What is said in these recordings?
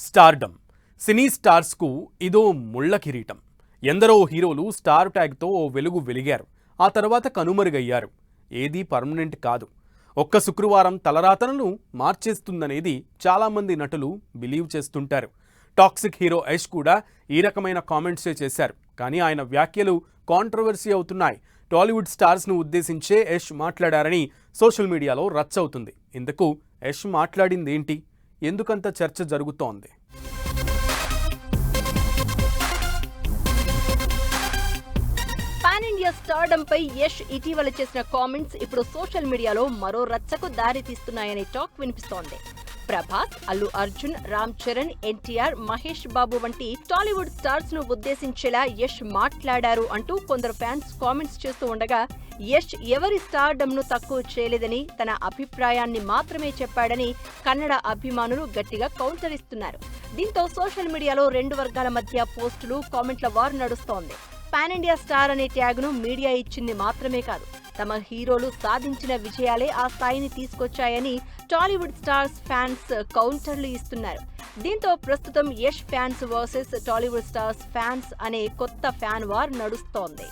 Stardom సినీ స్టార్స్కు ఇదో ముళ్ళ కిరీటం. ఎందరో హీరోలు స్టార్ ట్యాగ్తో ఓ వెలుగు వెలిగారు, ఆ తర్వాత కనుమరుగయ్యారు. ఏదీ పర్మనెంట్ కాదు. ఒక్క శుక్రవారం తలరాతలను మార్చేస్తుందనేది చాలామంది నటులు బిలీవ్ చేస్తుంటారు. టాక్సిక్ హీరో యష్ కూడా ఈ రకమైన కామెంట్సే చేశారు. కానీ ఆయన వ్యాఖ్యలు కాంట్రవర్సీ అవుతున్నాయి. టాలీవుడ్ స్టార్స్ను ఉద్దేశించే యష్ మాట్లాడారని సోషల్ మీడియాలో రచ్చ అవుతుంది. ఇందుకు యష్ మాట్లాడిందేంటి? ఎందుకంత చర్చ జరుగుతోంది? పాన్ ఇండియా స్టార్డమ్ పై యష్ ఇటీవల చేసిన కామెంట్స్ ఇప్పుడు సోషల్ మీడియాలో మరో రచ్చకు దారి తీస్తున్నాయనే టాక్ వినిపిస్తోంది. ప్రభాస్, అల్లు అర్జున్, రామ్ చరణ్, ఎన్టీఆర్, మహేష్ బాబు వంటి టాలీవుడ్ స్టార్స్ ను ఉద్దేశించేలా యష్ మాట్లాడారు అంటూ కొందరు ఫ్యాన్స్ కామెంట్స్ చేస్తూ ఉండగా, యష్ ఎవరి స్టార్డమ్ ను తక్కువ చేయలేదని, తన అభిప్రాయాన్ని మాత్రమే చెప్పాడని కన్నడ అభిమానులు గట్టిగా కౌంటర్ ఇస్తున్నారు. దీంతో సోషల్ మీడియాలో రెండు వర్గాల మధ్య పోస్టులు, కామెంట్ల వార్ నడుస్తోంది. పాన్ ఇండియా స్టార్ అనే ట్యాగ్ను మీడియా ఇచ్చింది మాత్రమే కాదు, తమ హీరోలు సాధించిన విజయాలే ఆ స్థాయిని తీసుకొచ్చాయని టాలీవుడ్ స్టార్స్ ఫ్యాన్స్ కౌంటర్లు ఇస్తున్నారు. దీంతో ప్రస్తుతం Yash fans versus Tollywood stars fans అనే కొత్త ఫ్యాన్ వార్ నడుస్తోంది.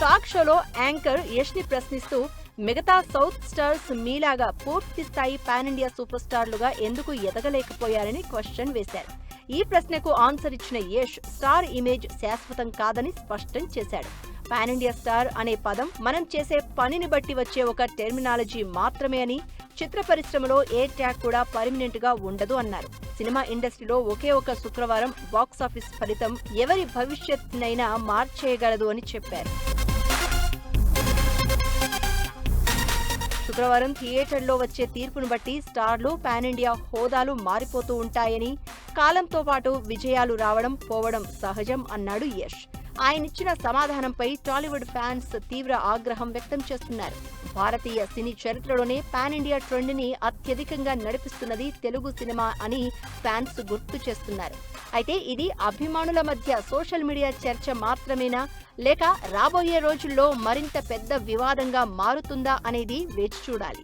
టాక్ షోలో యాంకర్ యష్ ని ప్రశ్నిస్తూ, మిగతా సౌత్ స్టార్స్ మీలాగా పూర్తి స్థాయి పాన్ ఇండియా సూపర్ స్టార్లుగా ఎందుకు ఎదగలేకపోయారని క్వశ్చన్ వేశారు. ఈ ప్రశ్నకు ఆన్సర్ ఇచ్చిన యష్, స్టార్ ఇమేజ్ శాశ్వతం కాదని స్పష్టం చేశాడు. పాన్ ఇండియా స్టార్ అనే పదం మనం చేసే పనిని బట్టి వచ్చే ఒక టెర్మినాలజీ మాత్రమే అని, చిత్ర పరిశ్రమలో ఏ ట్యాగ్ కూడా పర్మనెంట్ గా ఉండదు అన్నారు. సినిమా ఇండస్ట్రీలో ఒకే ఒక శుక్రవారం బాక్సాఫీస్ ఫలితం ఎవరి భవిష్యత్తునైనా మార్చేయగలదు అని చెప్పారు. శుక్రవారం థియేటర్లో వచ్చే తీర్పును బట్టి స్టార్లు, పాన్ ఇండియా హోదాలు మారిపోతూ ఉంటాయని, కాలంతో పాటు విజయాలు రావడం పోవడం సహజం అన్నాడు యష్. ఆయనిచ్చిన సమాధానంపై టాలీవుడ్ ఫ్యాన్స్ తీవ్ర ఆగ్రహం వ్యక్తం చేస్తున్నారు. భారతీయ సినీ చరిత్రలోనే పాన్ ఇండియా ట్రెండ్ ని అత్యధికంగా నడిపిస్తున్నది తెలుగు సినిమా అని ఫ్యాన్స్ గుర్తు చేస్తున్నారు. అయితే ఇది అభిమానుల మధ్య సోషల్ మీడియా చర్చ మాత్రమేనా, లేక రాబోయే రోజుల్లో మరింత పెద్ద వివాదంగా మారుతుందా అనేది వేచి చూడాలి.